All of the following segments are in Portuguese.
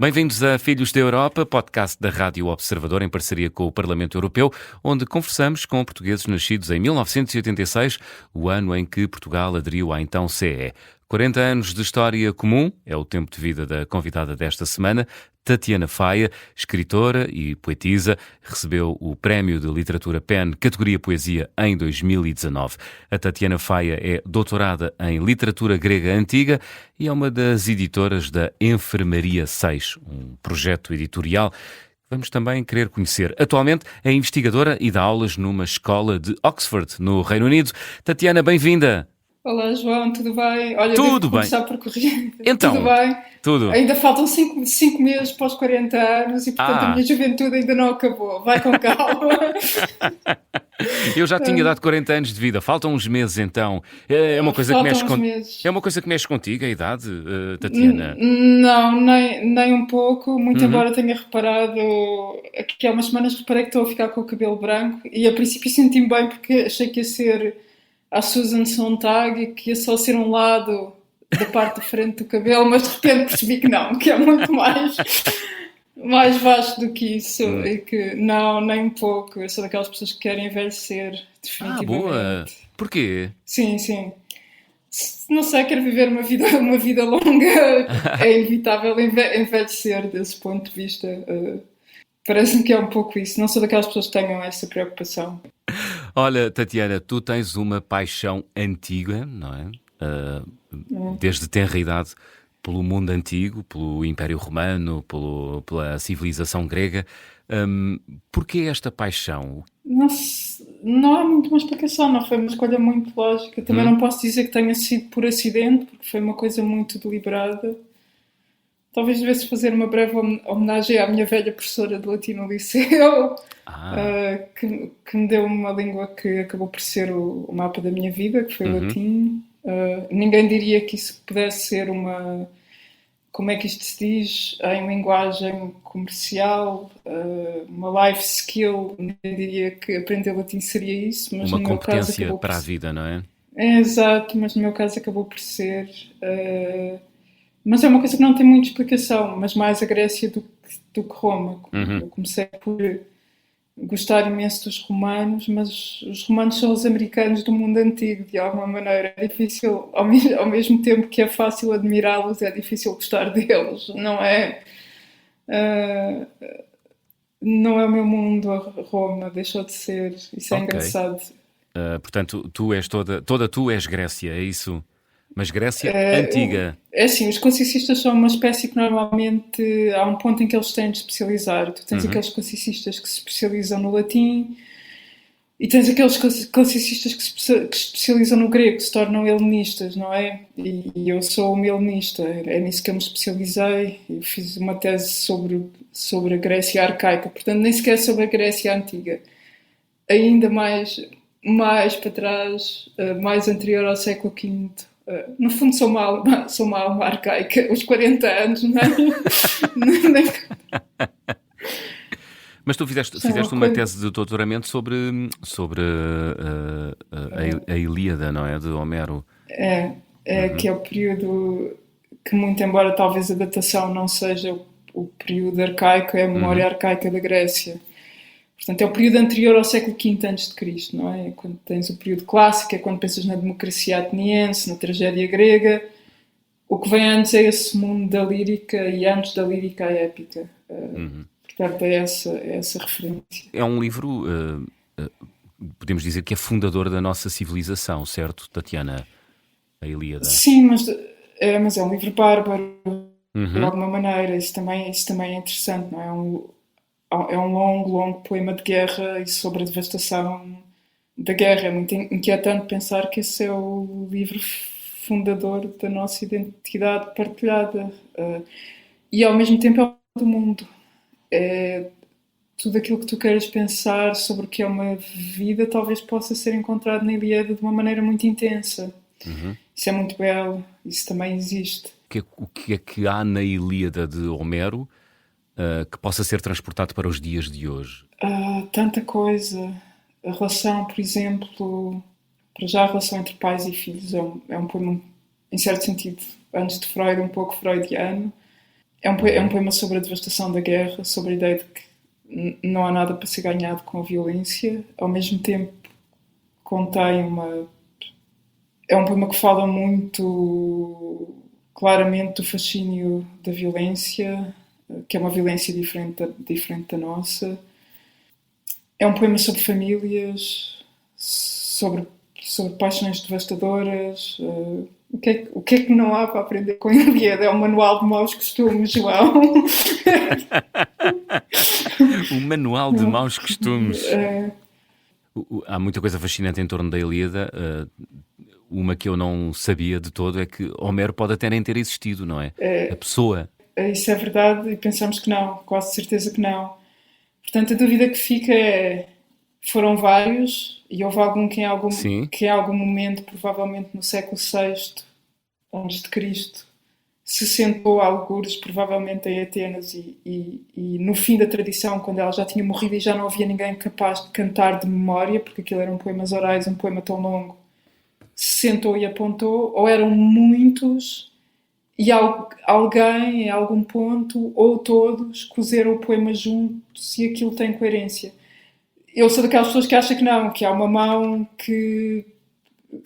Bem-vindos a Filhos da Europa, podcast da Rádio Observador em parceria com o Parlamento Europeu, onde conversamos com portugueses nascidos em 1986, o ano em que Portugal aderiu à então CE. 40 anos de história comum é o tempo de vida da convidada desta semana, Tatiana Faia, escritora e poetisa, recebeu o Prémio de Literatura PEN, categoria Poesia, em 2019. A Tatiana Faia é doutorada em Literatura Grega Antiga e é uma das editoras da Enfermaria 6, um projeto editorial que vamos também querer conhecer. Atualmente é investigadora e dá aulas numa escola de Oxford, no Reino Unido. Tatiana, bem-vinda! Olá, João, tudo bem? Olha, devo Tudo bem. começar por corrigir. Então, Tudo bem? tudo. Ainda faltam cinco meses para os 40 anos e, portanto, a Ah, minha juventude ainda não acabou. Vai com calma. eu já tinha dado 40 anos de vida, faltam uns meses então. É uma coisa que Faltam mexe uns meses. é uma coisa que mexe contigo, a idade, Tatiana? Não, nem um pouco. Muito Uhum. embora tenha reparado, aqui há umas semanas reparei que estou a ficar com o cabelo branco e a princípio senti-me bem porque achei que ia ser a Susan Sontag e que ia só ser um lado da parte de frente do cabelo, mas de repente percebi que não, que é muito mais vasto do que isso Hum. e que não, nem um pouco. Eu sou daquelas pessoas que querem envelhecer, Ah, boa. definitivamente. Porquê? Sim, sim. Não sei, quero viver uma vida longa, é inevitável envelhecer desse ponto de vista. Parece-me que é um pouco isso. Não sou daquelas pessoas que tenham essa preocupação. Olha, Tatiana, tu tens uma paixão antiga, não é? Ah, Hum. desde tenra idade pelo mundo antigo, pelo Império Romano, pela civilização grega. Porquê esta paixão? Não há muito uma explicação, não foi uma escolha muito lógica. Também Hum? não posso dizer que tenha sido por acidente, porque foi uma coisa muito deliberada. Talvez devesse fazer uma breve homenagem à minha velha professora de latim no liceu, Ah, que me deu uma língua que acabou por ser o mapa da minha vida, que foi o uhum. latim. Ninguém diria que isso pudesse ser uma. Como é que isto se diz em linguagem comercial, uma life skill. Ninguém diria que aprender latim seria isso, mas Uma no meu caso competência acabou por para a ser. vida, não é? É exato, mas no meu caso acabou por ser. Mas é uma coisa que não tem muita explicação, mas mais a Grécia do que Roma. Uhum. Eu comecei por gostar imenso dos romanos, mas os romanos são os americanos do mundo antigo, de alguma maneira. É difícil, ao mesmo tempo que é fácil admirá-los, é difícil gostar deles. Ah, não é o meu mundo, a Roma, deixou de ser. Isso é Ok. engraçado. Portanto, tu és toda tu és Grécia, é isso? Mas Grécia antiga. É assim, os classicistas são uma espécie que normalmente há um ponto em que eles têm de especializar. Tu tens Uhum. aqueles classicistas que se especializam no latim e tens aqueles classicistas que se especializam no grego, que se tornam helenistas, não é? E eu sou uma helenista, é nisso que eu me especializei. Eu fiz uma tese sobre a Grécia arcaica, portanto, nem sequer sobre a Grécia antiga. Ainda mais para trás, mais anterior ao século V. No fundo, sou uma alma arcaica. Os 40 anos, não é? Nem- Mas tu fizeste, São uma fizeste uma coisa. tese de doutoramento sobre a Ilíada, não é? De Homero. É Uhum. que é o período que, muito embora talvez a datação não seja o período arcaico, é a memória Uhum. arcaica da Grécia. Portanto, é o período anterior ao século V a.C., não é? Quando tens o período clássico, é quando pensas na democracia ateniense, na tragédia grega. O que vem antes é esse mundo da lírica e antes da lírica a épica. Uhum. Portanto, é essa referência. É um livro, podemos dizer que é fundador da nossa civilização, certo, Tatiana? A Ilíada. Sim, mas é um livro bárbaro, de Uhum. alguma maneira. Isso também é interessante, não é? É um longo, longo poema de guerra e sobre a devastação da guerra. É muito inquietante pensar que esse é o livro fundador da nossa identidade partilhada. E ao mesmo tempo é o do mundo. É tudo aquilo que tu queiras pensar sobre o que é uma vida talvez possa ser encontrado na Ilíada de uma maneira muito intensa. Uhum. Isso é muito belo, isso também existe. O que é que há na Ilíada de Homero, que possa ser transportado para os dias de hoje? Tanta coisa. A relação, por exemplo, para já a relação entre pais e filhos é um poema, em certo sentido, antes de Freud, um pouco freudiano. É um poema sobre a devastação da guerra, sobre a ideia de que não há nada para ser ganhado com a violência. Ao mesmo tempo, contém uma... É um poema que fala muito claramente do fascínio da violência, que é uma violência diferente da nossa. É um poema sobre famílias, sobre paixões devastadoras. O que é que não há para aprender com a Ilíada? É um manual de maus costumes, João. O manual de maus costumes. Há muita coisa fascinante em torno da Ilíada. Uma que eu não sabia de todo é que Homero pode até nem ter existido, não é? A pessoa. Isso é verdade e pensamos que não, quase certeza que não. Portanto, a dúvida que fica é: foram vários e houve algum que em algum momento, provavelmente no século VI antes de Cristo, se sentou a algures, provavelmente em Atenas e no fim da tradição, quando ela já tinha morrido e já não havia ninguém capaz de cantar de memória, porque aquilo eram poemas orais, um poema tão longo, se sentou e apontou, ou eram muitos e alguém, em algum ponto, ou todos, cozeram o poema juntos e aquilo tem coerência. Eu sou daquelas pessoas que acham que não, que há uma mão que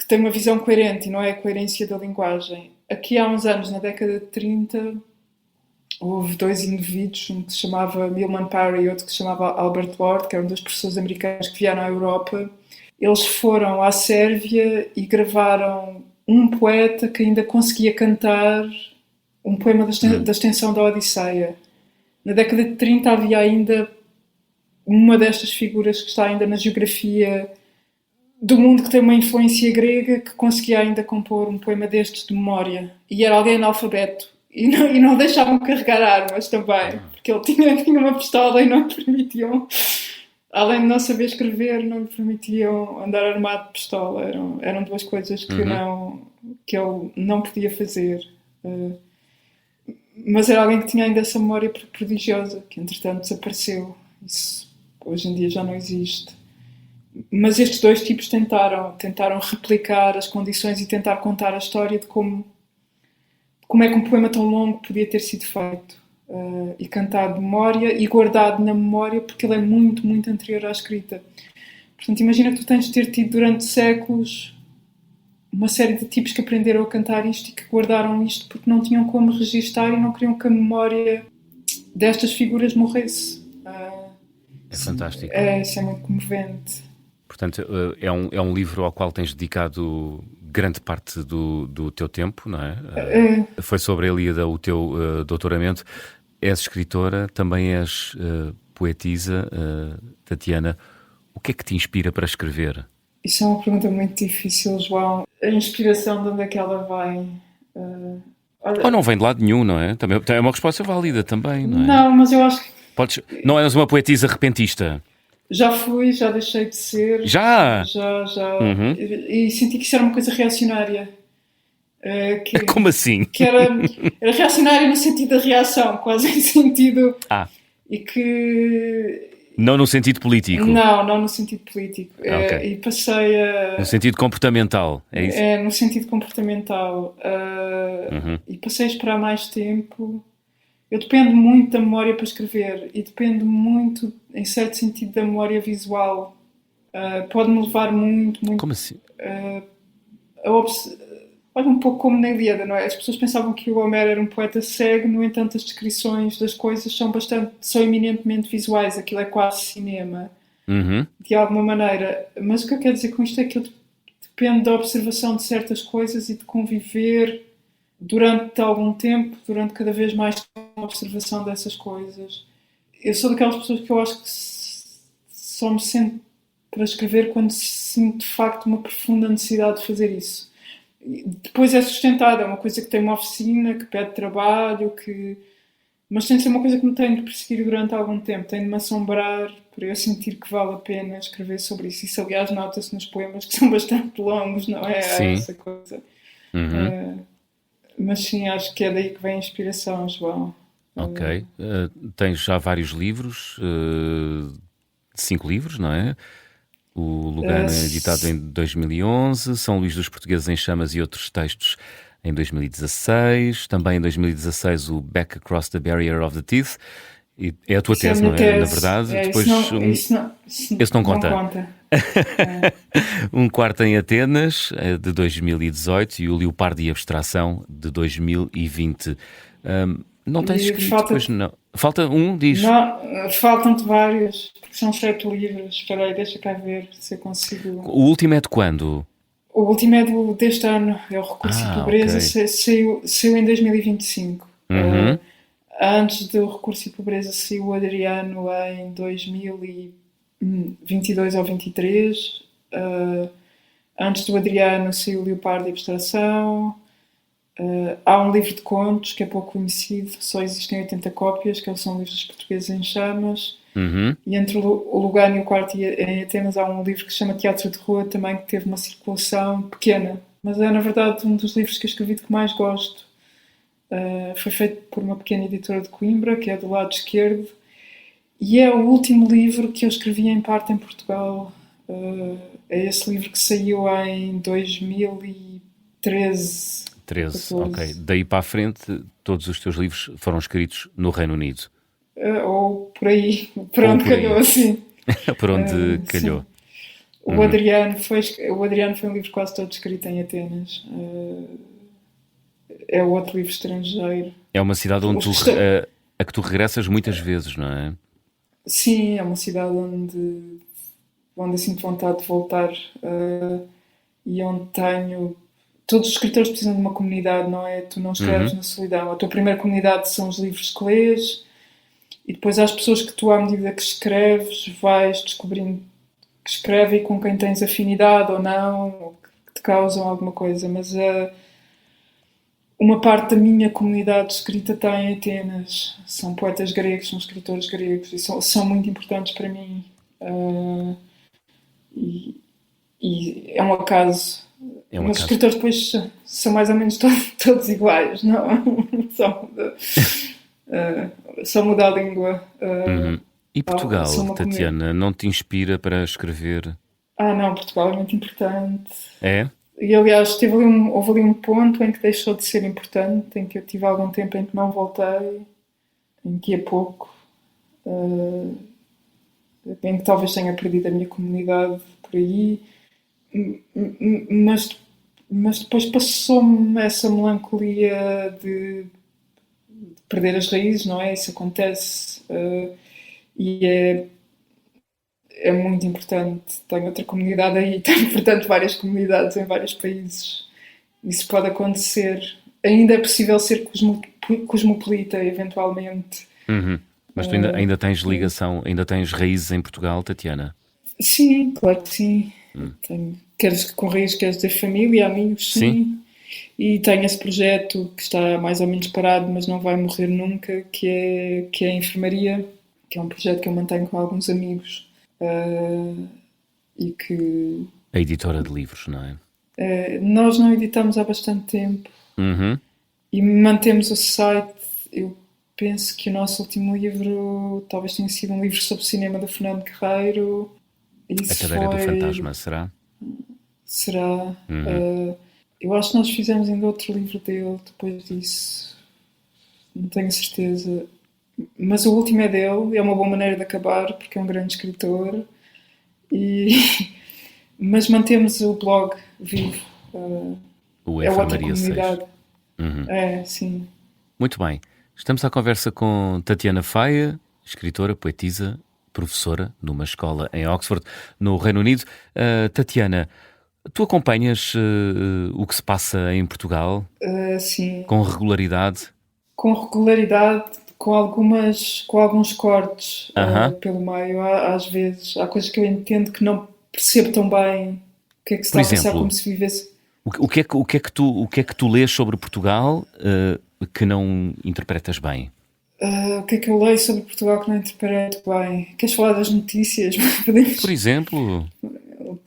tem uma visão coerente e não é a coerência da linguagem. Aqui há uns anos, na década de 30, houve dois indivíduos, um que se chamava Milman Parry e outro que se chamava Albert Lord, que eram dois professores americanos que vieram à Europa. Eles foram à Sérvia e gravaram um poeta que ainda conseguia cantar um poema da extensão da Odisseia. Na década de 30 havia ainda uma destas figuras que está ainda na geografia do mundo, que tem uma influência grega, que conseguia ainda compor um poema destes de memória. E era alguém analfabeto. E não deixavam carregar armas também, porque ele tinha uma pistola e não lhe permitiam... Além de não saber escrever, não lhe permitiam andar armado de pistola. Eram duas coisas que ele não podia fazer. Mas era alguém que tinha ainda essa memória prodigiosa, que entretanto desapareceu. Isso hoje em dia já não existe. Mas estes dois tipos tentaram replicar as condições e tentar contar a história de como é que um poema tão longo podia ter sido feito. E cantado de memória e guardado na memória, porque ele é muito, muito anterior à escrita. Portanto, imagina que tu tens de ter tido durante séculos uma série de tipos que aprenderam a cantar isto e que guardaram isto porque não tinham como registar e não queriam que a memória destas figuras morresse. É fantástico. Isso é muito comovente. Portanto, é um livro ao qual tens dedicado grande parte do teu tempo, não é? Foi sobre a Ilíada o teu doutoramento. És escritora, também és poetisa, Tatiana. O que é que te inspira para escrever? Isso é uma pergunta muito difícil, João. A inspiração, de onde é que ela vem? Ou não vem de lado nenhum, não é? Também é uma resposta válida também, não é? Não, mas eu acho que... Não és uma poetisa repentista? Já fui, já deixei de ser. Já? Já. E senti que isso era uma coisa reacionária. Como assim? Que era reacionária no sentido da reação, quase em sentido... E que... Não no sentido político? Não no sentido político. Okay. E passei a... No sentido comportamental, é isso? No sentido comportamental. E passei a esperar mais tempo. Eu dependo muito da memória para escrever e dependo muito, em certo sentido, da memória visual. Pode-me levar muito... Como assim? Olha, um pouco como na Ilíada, não é? As pessoas pensavam que o Homero era um poeta cego, no entanto as descrições das coisas são eminentemente visuais, aquilo é quase cinema, de alguma maneira. Mas o que eu quero dizer com isto é que eu dependo da observação de certas coisas e de conviver durante algum tempo, durante cada vez mais tempo, a observação dessas coisas. Eu sou daquelas pessoas que eu acho que só me sento para escrever quando sinto de facto uma profunda necessidade de fazer isso. Depois é sustentada, é uma coisa que tem uma oficina, que pede trabalho, mas tem de ser uma coisa que me tem de perseguir durante algum tempo, tem de me assombrar para eu sentir que vale a pena escrever sobre isso. Isso, aliás, nota-se nos poemas que são bastante longos, não é? Sim. Essa coisa. Mas sim, acho que é daí que vem a inspiração, João. Ok. Tens já vários livros, 5 livros, não é? O Lugano é editado em 2011, São Luís dos Portugueses em Chamas e outros textos em 2016, também em 2016 o Back Across the Barrier of the Teeth. E é a tua Isso é a tese, minha não é? Na tese. verdade, depois Isso esse não não conta. conta. É. Um quarto em Atenas, de 2018, e o Leopardo e Abstração, de 2020. Não tens E escrito, pois não. Falta um, diz. não, faltam-te vários, porque são 7 livros. Espera aí, deixa cá ver se eu consigo. O último é de quando? O último é deste ano, é o Recurso e Ah, Pobreza, ok. saiu em 2025. Uhum. Antes do Recurso e Pobreza saiu o Adriano em 2022 ou 23. Antes do Adriano saiu o Leopardo e Abstração. Há um livro de contos que é pouco conhecido, só existem 80 cópias, que são livros portugueses em chamas. Uhum. E entre o Lugano e o Quarto em Atenas há um livro que se chama Teatro de Rua, também que teve uma circulação pequena. Mas é, na verdade, um dos livros que eu escrevi de que mais gosto. Foi feito por uma pequena editora de Coimbra, que é do lado esquerdo. E é o último livro que eu escrevi em parte em Portugal. É esse livro que saiu em 2013. 13, 14. ok. Daí para a frente, todos os teus livros foram escritos no Reino Unido. Ou por aí, por Ou onde por aí. calhou, assim. Por onde calhou. Sim. O Adriano foi um livro quase todo escrito em Atenas. É o outro livro estrangeiro. É uma cidade onde a que tu regressas muitas vezes, não é? Sim, é uma cidade onde eu sinto vontade de voltar e onde tenho. Todos os escritores precisam de uma comunidade, não é? Tu não escreves na solidão. A tua primeira comunidade são os livros que lês e depois há as pessoas que tu, à medida que escreves, vais descobrindo que escrevem e com quem tens afinidade ou não, ou que te causam alguma coisa. Mas uma parte da minha comunidade de escrita está em Atenas. São poetas gregos, são escritores gregos e são muito importantes para mim. E é um acaso. É um Mas os acaso. escritores depois são mais ou menos todos iguais, não? Só muda a língua. E Portugal, são uma comunidade. Tatiana, não te inspira para escrever? Não, Portugal é muito importante. É? E aliás, houve ali um ponto em que deixou de ser importante, em que eu tive algum tempo em que não voltei, em que ia pouco, em que talvez tenha perdido a minha comunidade por aí, mas depois passou-me essa melancolia de perder as raízes, não é? Isso acontece e é muito importante. Tenho outra comunidade aí, tenho, portanto, várias comunidades em vários países. Isso pode acontecer. Ainda é possível ser cosmopolita, eventualmente. Mas tu ainda tens ligação, ainda tens raízes em Portugal, Tatiana? Sim, claro que sim. Tenho, queres com raízes, queres dizer família, amigos, sim. E tenho esse projeto que está mais ou menos parado, mas não vai morrer nunca, que é a enfermaria, que é um projeto que eu mantenho com alguns amigos. E que A editora de livros, não é? nós não editamos há bastante tempo e mantemos o site. Eu penso que o nosso último livro talvez tenha sido um livro sobre cinema do Fernando Guerreiro. A Cadeira do Fantasma, será? Será? Eu acho que nós fizemos ainda outro livro dele depois disso. Não tenho certeza. Mas o último é dele, é uma boa maneira de acabar, porque é um grande escritor. Mas mantemos o blog vivo. O É outra Enfermaria 6. comunidade. Sim. Muito bem. Estamos à conversa com Tatiana Faia, escritora, poetisa, professora numa escola em Oxford, no Reino Unido. Tatiana, tu acompanhas o que se passa em Portugal Sim. com regularidade? Com regularidade, com alguns cortes pelo meio. Às vezes há coisas que eu entendo que não percebo tão bem o que é que se está a passar, como se vivesse. O que é que tu lês sobre Portugal que não interpretas bem? O que é que eu leio sobre Portugal que não interpreto bem? Queres falar das notícias? Por exemplo?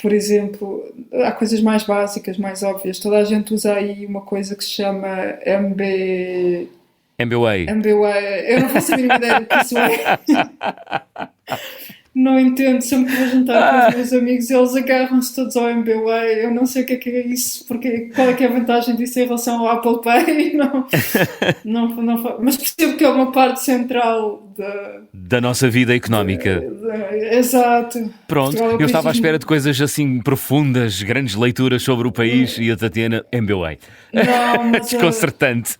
Por exemplo, há coisas mais básicas, mais óbvias. Toda a gente usa aí uma coisa que se chama MBA. Eu não faço a mínima ideia do que isso é. não entendo, sempre que vou jantar com os meus amigos, eles agarram-se todos ao MBWay, eu não sei o que é isso, porque qual é que é a vantagem disso em relação ao Apple Pay, mas percebo que é uma parte central da nossa vida económica. Exato. Pronto, eu estava à espera de coisas assim profundas, grandes leituras sobre o país e a Tatiana MBWay. Não, mas desconcertante.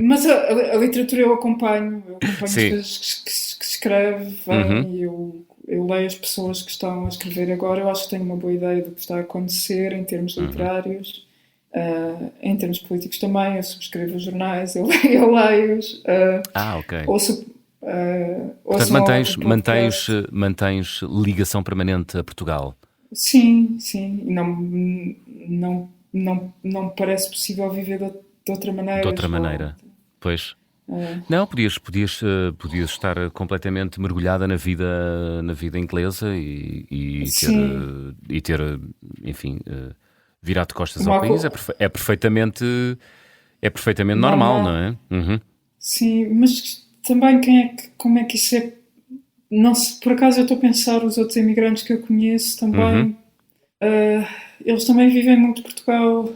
Mas a literatura eu acompanho as Sim. coisas que se escreve e eu leio as pessoas que estão a escrever agora. Eu acho que tenho uma boa ideia do que está a acontecer em termos literários, em termos políticos também. Eu subscrevo os jornais, eu leio-os. Ok. Portanto, mantens ligação permanente a Portugal? Sim. E não me parece possível viver de outra maneira. De outra maneira, pois. Não, podias estar completamente mergulhada na vida inglesa e ter, enfim, virado de costas ao país. É perfeitamente normal, não é? Sim, mas também como é que isso é? Não se, por acaso eu estou a pensar, os outros imigrantes que eu conheço também, eles também vivem muito Portugal,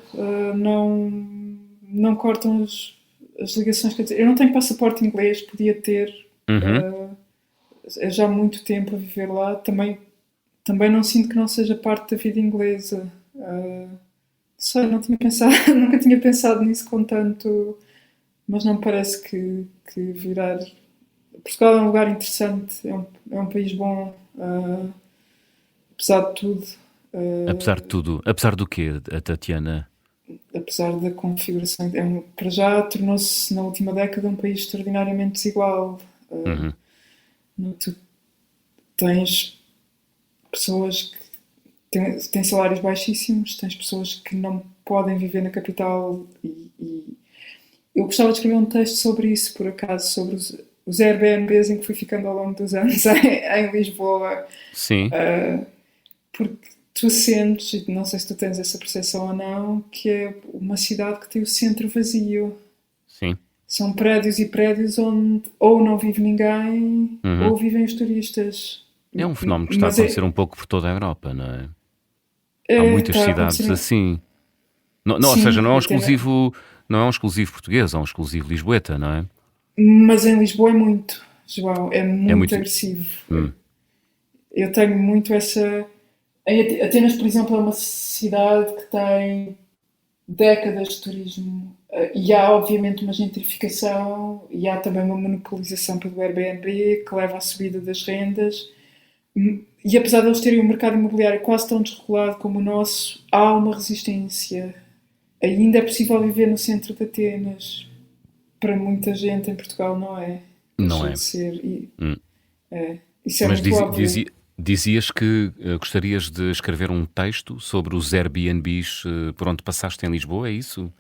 não cortam as ligações. Quer dizer, eu não tenho passaporte inglês, podia ter, é já há muito tempo a viver lá, também não sinto que não seja parte da vida inglesa. Sei, nunca tinha pensado nisso com tanto, mas não me parece que virar. Portugal é um lugar interessante, é um país bom, apesar de tudo. Apesar do quê, a Tatiana? Apesar da configuração, para já tornou-se na última década um país extraordinariamente desigual. Tu tens pessoas que têm salários baixíssimos, tens pessoas que não podem viver na capital e eu gostava de escrever um texto sobre isso, por acaso, sobre os Airbnbs em que fui ficando ao longo dos anos em Lisboa. Sim. Porque tu sentes, e não sei se tu tens essa percepção ou não, que é uma cidade que tem o centro vazio. Sim. São prédios e prédios onde ou não vive ninguém ou vivem os turistas. É um fenómeno que está a acontecer um pouco por toda a Europa, não é? Há muitas cidades assim. Ou seja, não é um exclusivo português, é um exclusivo lisboeta, não é? Mas em Lisboa é muito, João, é muito agressivo. Eu tenho muito essa... Atenas, por exemplo, é uma cidade que tem décadas de turismo e há obviamente uma gentrificação e há também uma monopolização pelo Airbnb que leva à subida das rendas e apesar de eles terem um mercado imobiliário quase tão desregulado como o nosso, há uma resistência. Ainda é possível viver no centro de Atenas. Para muita gente em Portugal não é. Não é. Isso é Mas muito óbvio. Dizias que gostarias de escrever um texto sobre os Airbnbs por onde passaste em Lisboa, é isso?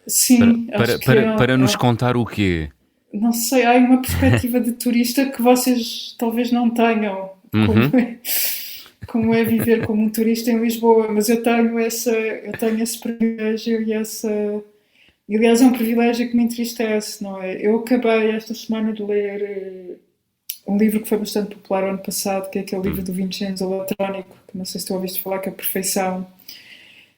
Sim, para nos contar o quê? Não sei, há uma perspectiva de turista que vocês talvez não tenham. Como é viver como um turista em Lisboa, mas eu tenho esse privilégio e aliás, é um privilégio que me entristece, não é? Eu acabei esta semana de ler um livro que foi bastante popular o ano passado, que é aquele livro do Vincenzo Latrónico, que não sei se tu ouviste falar, que é a Perfeição,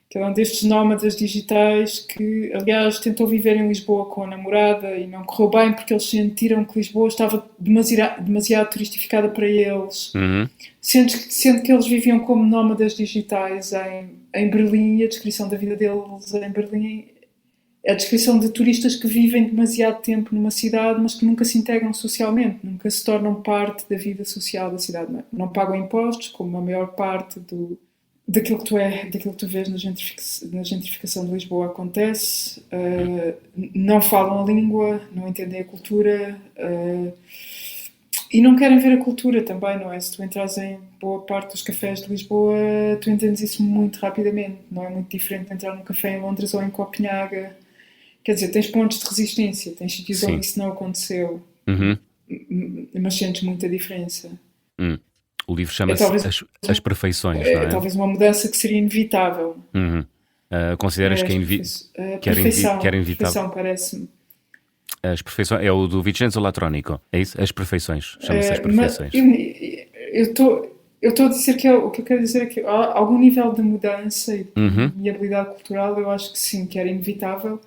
que é um destes nómadas digitais que, aliás, tentou viver em Lisboa com a namorada e não correu bem porque eles sentiram que Lisboa estava demasiado turistificada para eles. Sendo que eles viviam como nómadas digitais em Berlim e a descrição da vida deles em Berlim é a descrição de turistas que vivem demasiado tempo numa cidade, mas que nunca se integram socialmente, nunca se tornam parte da vida social da cidade. Não pagam impostos, como a maior parte daquilo que tu vês na gentrificação de Lisboa acontece. Não falam a língua, não entendem a cultura e não querem ver a cultura também, não é? Se tu entras em boa parte dos cafés de Lisboa, tu entendes isso muito rapidamente. Não é muito diferente de entrar num café em Londres ou em Copenhaga. Quer dizer, tens pontos de resistência, tens sítios onde isso não aconteceu, mas sentes muita diferença. O livro chama-se As Perfeições, não é? É talvez uma mudança que seria inevitável. Consideras que era inevitável? Perfeição, parece-me. As Perfeições é o do Vincenzo Latrónico, é isso? As Perfeições, chama-se As Perfeições. eu estou a dizer que o que eu quero dizer é que há algum nível de mudança Uhum. e habilidade cultural, eu acho que sim, que era inevitável.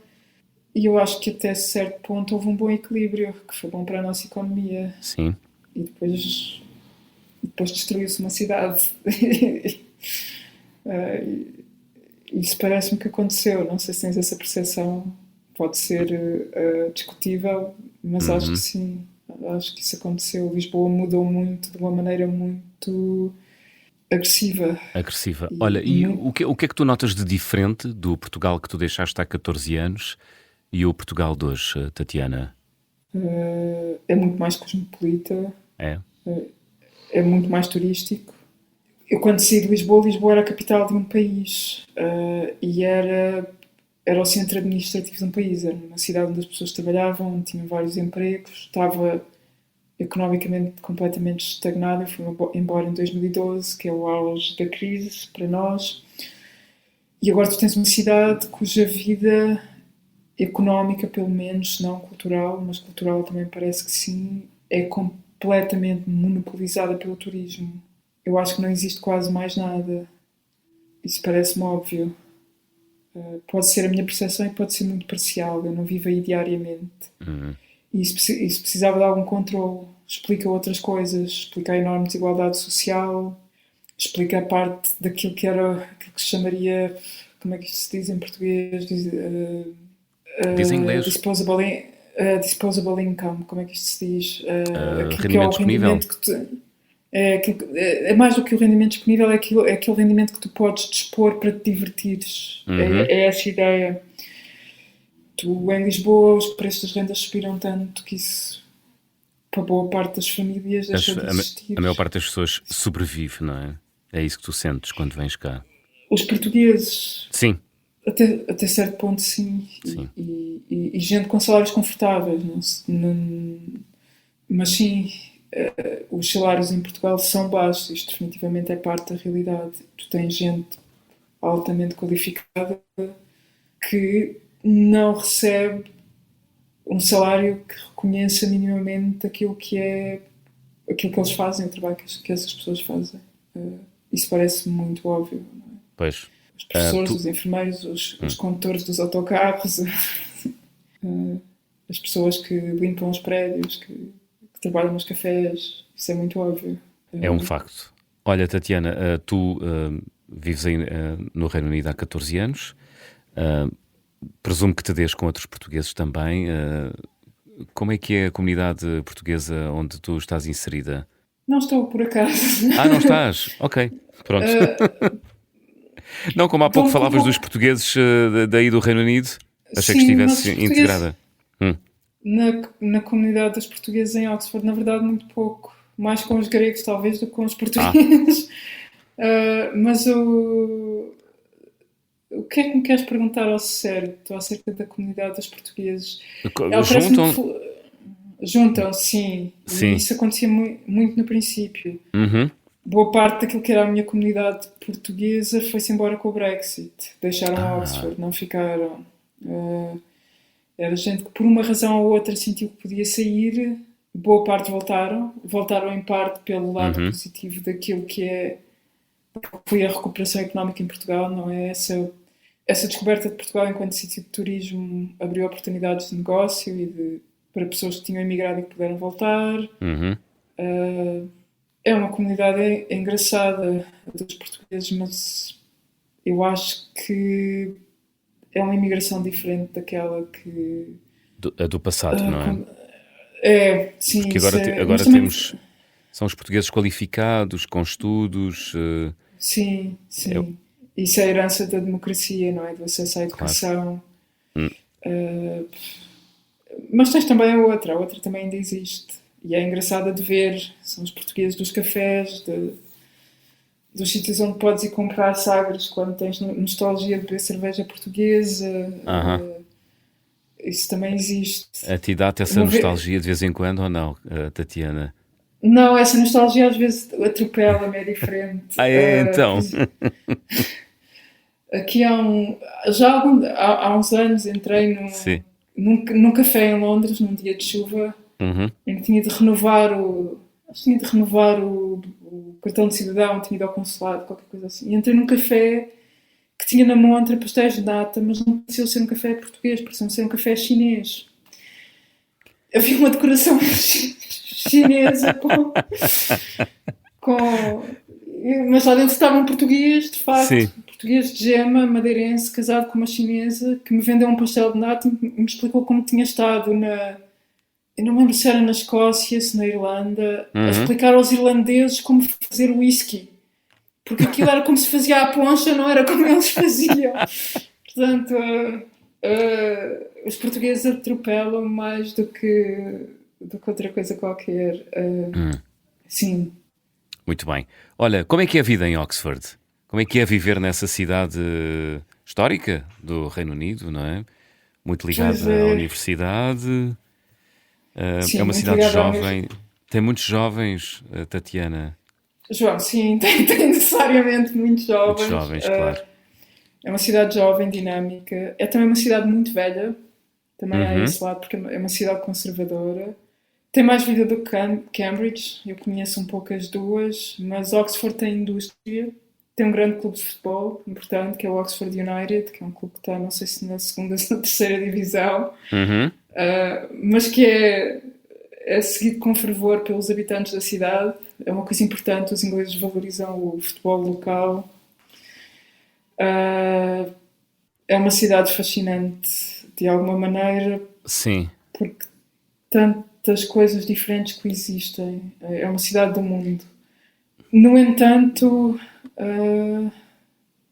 E eu acho que até certo ponto houve um bom equilíbrio, que foi bom para a nossa economia. Sim. E depois destruiu-se uma cidade. Isso parece-me que aconteceu. Não sei se tens essa percepção. Pode ser discutível, mas acho que Uhum. sim. Acho que isso aconteceu. Lisboa mudou muito, de uma maneira muito agressiva Agressiva. Olha, e e muito. o que é que tu notas de diferente do Portugal que tu deixaste há 14 anos e o Portugal de hoje, Tatiana? É muito mais cosmopolita, É? é muito mais turístico. Eu, quando saí de Lisboa, Lisboa era a capital de um país e era o centro administrativo de um país. Era uma cidade onde as pessoas trabalhavam, tinham vários empregos, estava economicamente completamente estagnada. Eu fui embora em 2012, que é o auge da crise para nós. E agora tu tens uma cidade cuja vida económica, pelo menos, não cultural, mas cultural também parece que sim, é completamente monopolizada pelo turismo. Eu acho que não existe quase mais nada. Isso parece-me óbvio. Pode ser a minha percepção e pode ser muito parcial. Eu não vivo aí diariamente. Uhum. E isso precisava de algum controle. Explica outras coisas. Explica a enorme desigualdade social. Explica a parte daquilo que era aquilo que se chamaria, como é que isto se diz em português? Diz em inglês. Disposable income, como é que isto se diz? Aquilo que é o Rendimento disponível. rendimento que tu, é mais do que o rendimento disponível, é aquele rendimento que tu podes dispor para te divertires. Uhum. É essa a ideia. Tu, em Lisboa, os preços das rendas subiram tanto que isso, para boa parte das famílias, deixou de A maior existir. parte das pessoas sobrevive, não é? É isso que tu sentes quando vens cá. Os portugueses, Sim, até certo ponto, sim, sim, e gente com salários confortáveis, mas sim, os salários em Portugal são baixos, isto definitivamente é parte da realidade. Tu tens gente altamente qualificada que não recebe um salário que reconheça minimamente aquilo que eles fazem, o trabalho que essas pessoas fazem. Isso parece muito óbvio. Não é? pois. Os professores, Tu, os enfermeiros, os hum, condutores dos autocarros, as pessoas que limpam os prédios, que trabalham nos cafés, isso é muito óbvio. é um facto. Olha, Tatiana, tu vives aí no Reino Unido há 14 anos. Uh, Presumo que te dês com outros portugueses também. Como é que é a comunidade portuguesa onde tu estás inserida? Não estou por acaso. Ah, não estás? Ok, pronto. Não, como há Estou pouco um falavas dos pouco. portugueses daí do Reino Unido, achei que Sim, mas estivesse os portugueses. integrada. Hum. Na comunidade dos portugueses em Oxford, na verdade, muito pouco. Mais com os gregos, talvez, do que com os Ah, portugueses. Mas o que é que me queres perguntar ao certo acerca da comunidade dos portugueses? Ela parece-me que juntam? juntam, sim, e Sim. isso acontecia muito no princípio. Uhum. Boa parte daquilo que era a minha comunidade portuguesa foi-se embora com o Brexit. Deixaram Ah, Oxford, não ficaram. Era gente que por uma razão ou outra sentiu que podia sair, boa parte voltaram em parte pelo lado uhum. positivo daquilo que foi a recuperação económica em Portugal, não é? Essa descoberta de Portugal enquanto sítio de turismo abriu oportunidades de negócio para pessoas que tinham emigrado e que puderam voltar. Uhum. É uma comunidade engraçada dos portugueses, mas eu acho que é uma imigração diferente daquela que. A do passado, ah, não é? com- É, sim, Porque isso é. Mas agora também. temos. São os portugueses qualificados, com estudos. Sim, É, sim. Isso é a herança da democracia, não é? Do acesso à claro. educação. Hum. Ah, mas tens também a outra também ainda existe. E é engraçada de ver. São os portugueses dos cafés, dos sítios onde podes ir comprar sagres quando tens nostalgia de beber cerveja portuguesa. Aham. Isso também existe. A ti dá-te essa Uma vez, nostalgia de vez em quando ou não, Tatiana? não, essa nostalgia às vezes atropela-me, é diferente. Ah, é, então. Aqui há uns anos entrei Sim. num café em Londres, num dia de chuva, Uhum. em que tinha de renovar acho que tinha de renovar cartão de cidadão, tinha ido ao consulado, qualquer coisa assim. E entrei num café que tinha na montra pastéis de nata, mas não parecia ser um café português, parecia ser um café chinês. Havia uma decoração chinesa com... Mas lá dentro estava um português, de facto, Sim. um português de gema, madeirense, casado com uma chinesa, que me vendeu um pastel de nata e me explicou como tinha estado na... Eu não me lembro se era na Escócia, se na Irlanda, a Uhum. explicar aos irlandeses como fazer whisky. Porque aquilo era como se fazia à poncha, não era como eles faziam. Portanto, os portugueses atropelam mais do que outra coisa qualquer. Sim. Muito bem. Olha, como é que é a vida em Oxford? Como é que é viver nessa cidade histórica do Reino Unido, não é? Muito Pois ligada à é. universidade. É Sim, uma muito cidade ligado ao mesmo. jovem. Tem muitos jovens, Tatiana. João, sim, tem necessariamente muitos Muitos jovens. jovens, claro. É uma cidade jovem, dinâmica. É também uma cidade muito velha. Também há Uhum. esse lado, porque é uma cidade conservadora. Tem mais vida do que Cambridge. Eu conheço um pouco as duas, mas Oxford tem indústria. Tem um grande clube de futebol importante, que é o Oxford United, que é um clube que está, não sei se na segunda ou na terceira divisão, Uhum. mas que é seguido com fervor pelos habitantes da cidade. É uma coisa importante, os ingleses valorizam o futebol local. É uma cidade fascinante, de alguma maneira, Sim. porque tantas coisas diferentes coexistem. É uma cidade do mundo. No entanto,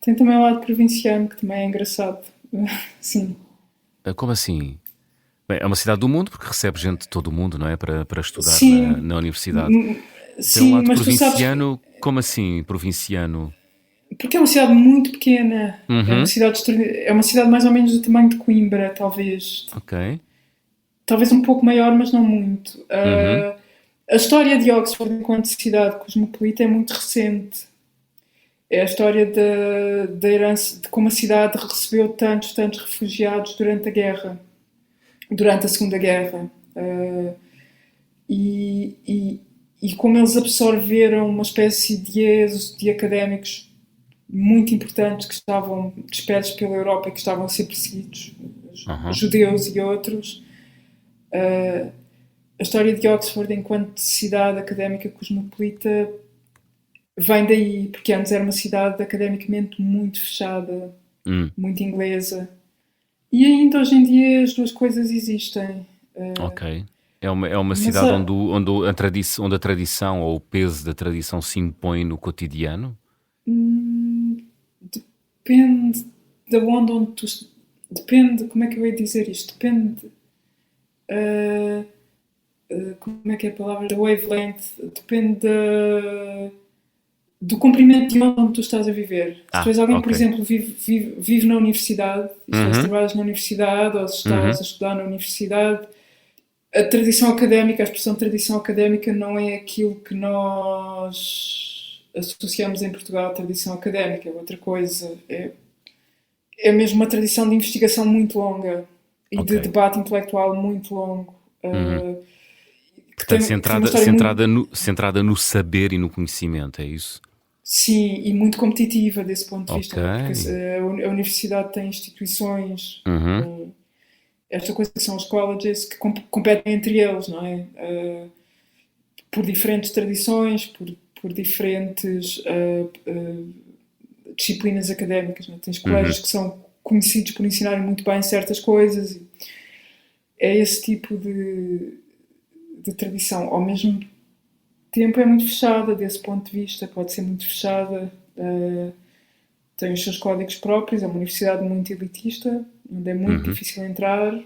tem também o lado provinciano, que também é engraçado. Sim. Como assim? Bem, é uma cidade do mundo porque recebe gente de todo o mundo, não é? Para estudar Sim, na universidade. Tem um sim, lado mas tu sabes que provinciano. Como assim, provinciano? porque é uma cidade muito pequena. Uhum. É uma cidade mais ou menos do tamanho de Coimbra, talvez. Ok. Talvez um pouco maior, mas não muito. Uhum. A história de Oxford enquanto cidade cosmopolita é muito recente. É a história da herança, de como a cidade recebeu tantos refugiados durante a guerra, durante a Segunda Guerra. E, e, e como eles absorveram uma espécie de êxodo de académicos muito importantes que estavam dispersos pela Europa e que estavam a ser perseguidos, Uhum. judeus e outros. A história de Oxford enquanto cidade académica cosmopolita vem daí, porque antes era uma cidade academicamente muito fechada, Hum. muito inglesa. E ainda hoje em dia as duas coisas existem. Ok. É uma Mas cidade onde a tradição ou o peso da tradição se impõe no cotidiano? depende de onde tu. Depende, como é que eu ia dizer isto? Depende. Uh, como é que é a palavra? Da wavelength. Depende do comprimento de onde tu estás a viver. Se tu Ah, és alguém que, por ok. exemplo, vive na universidade, isto é, se Uhum. trabalhas na universidade ou se Uhum. estás a estudar na universidade, a tradição académica, a expressão tradição académica não é aquilo que nós associamos em Portugal à tradição académica, é outra coisa. É mesmo uma tradição de investigação muito longa e Ok. de debate intelectual muito longo, Uhum. Portanto, que tem uma centrada, história muito, centrada no saber e no conhecimento, é isso? sim, e muito competitiva desse ponto de Ok. vista, não é? Porque a universidade tem instituições, Uhum. esta coisa que são os colleges, que competem entre eles, não é? Por diferentes tradições, por diferentes disciplinas académicas. Não é? Tens Uhum. colégios que são conhecidos por ensinarem muito bem certas coisas. É esse tipo de tradição. Ao mesmo tempo é muito fechada desse ponto de vista, pode ser muito fechada. Tem os seus códigos próprios, é uma universidade muito elitista, onde é muito Uhum. difícil entrar,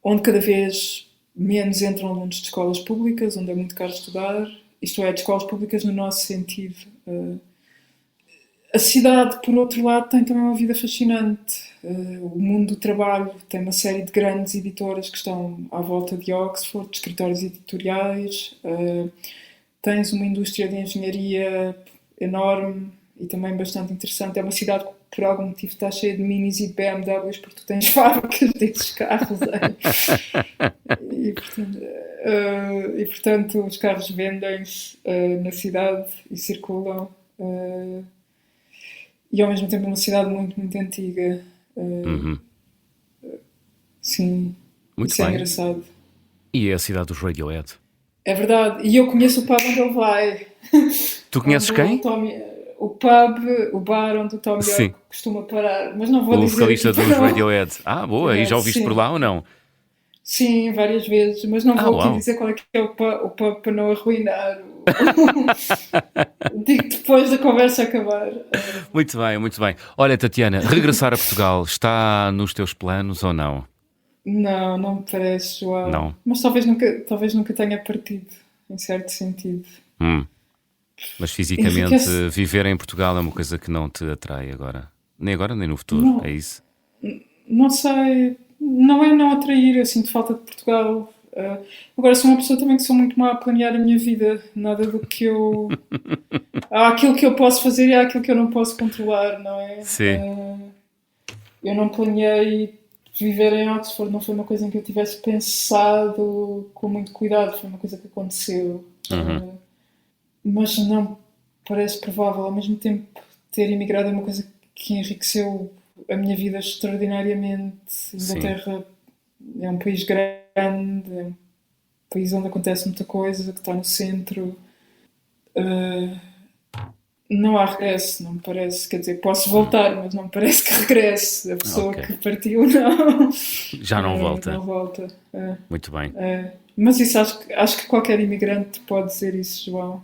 onde cada vez menos entram alunos de escolas públicas, onde é muito caro estudar, isto é, de escolas públicas no nosso sentido. A cidade, por outro lado, tem também uma vida fascinante. O mundo do trabalho tem uma série de grandes editoras que estão à volta de Oxford, de escritórios editoriais. Tens uma indústria de engenharia enorme e também bastante interessante. É uma cidade que, por algum motivo, está cheia de minis e de BMWs, porque tu tens fábricas desses carros. E, portanto, os carros vendem-se na cidade e circulam. E, ao mesmo tempo, é uma cidade muito, muito antiga. Sim, Muito isso é bem. engraçado. E é a cidade dos Radiohead. É verdade. E eu conheço o pub onde ele vai. Tu conheces Onde quem? o pub, o bar onde o Tom Sim. York costuma parar. Mas não vou O dizer vocalista aqui dos para não... Radiohead. Ah, boa. E já o viste por Sim, lá ou não? sim, várias vezes. Mas não Ah, vou aqui uau. dizer qual é que é o pub para não arruinar. Digo depois da conversa acabar. Muito bem, muito bem. Olha, Tatiana, regressar a Portugal está nos teus planos ou não? Não, não me parece, João. Não. Mas talvez nunca tenha partido, em certo sentido. Mas fisicamente, Enriquece. viver em Portugal é uma coisa que não te atrai agora. Nem agora, nem no futuro. Não, É isso? não sei. Não é não atrair, eu sinto falta de Portugal. Agora, sou uma pessoa também que sou muito má a planear a minha vida. Nada do que eu. Há aquilo que eu posso fazer e há aquilo que eu não posso controlar, não é? Sim. Eu não planeei viver em Oxford, não foi uma coisa em que eu tivesse pensado com muito cuidado, foi uma coisa que aconteceu. Mas não parece provável. Ao mesmo tempo, ter emigrado é uma coisa que enriqueceu a minha vida extraordinariamente. Sim. Inglaterra é um país grande, é um país onde acontece muita coisa, que está no centro. Não há regresso, não me parece. Quer dizer, posso voltar, mas não me parece que regresse. A pessoa Ok. que partiu não. Já não volta. Não volta. Muito bem. Mas isso acho que qualquer imigrante pode dizer isso, João.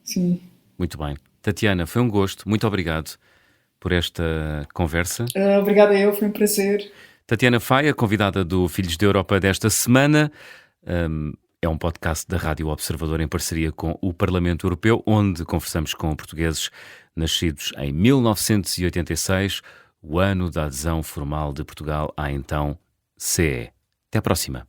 Sim. Muito bem. Tatiana, foi um gosto. Muito obrigado por esta conversa. Obrigada eu, foi um prazer. Tatiana Faia, convidada do Filhos da Europa desta semana. É um podcast da Rádio Observador em parceria com o Parlamento Europeu, onde conversamos com portugueses nascidos em 1986, o ano da adesão formal de Portugal à então CE. Até à próxima.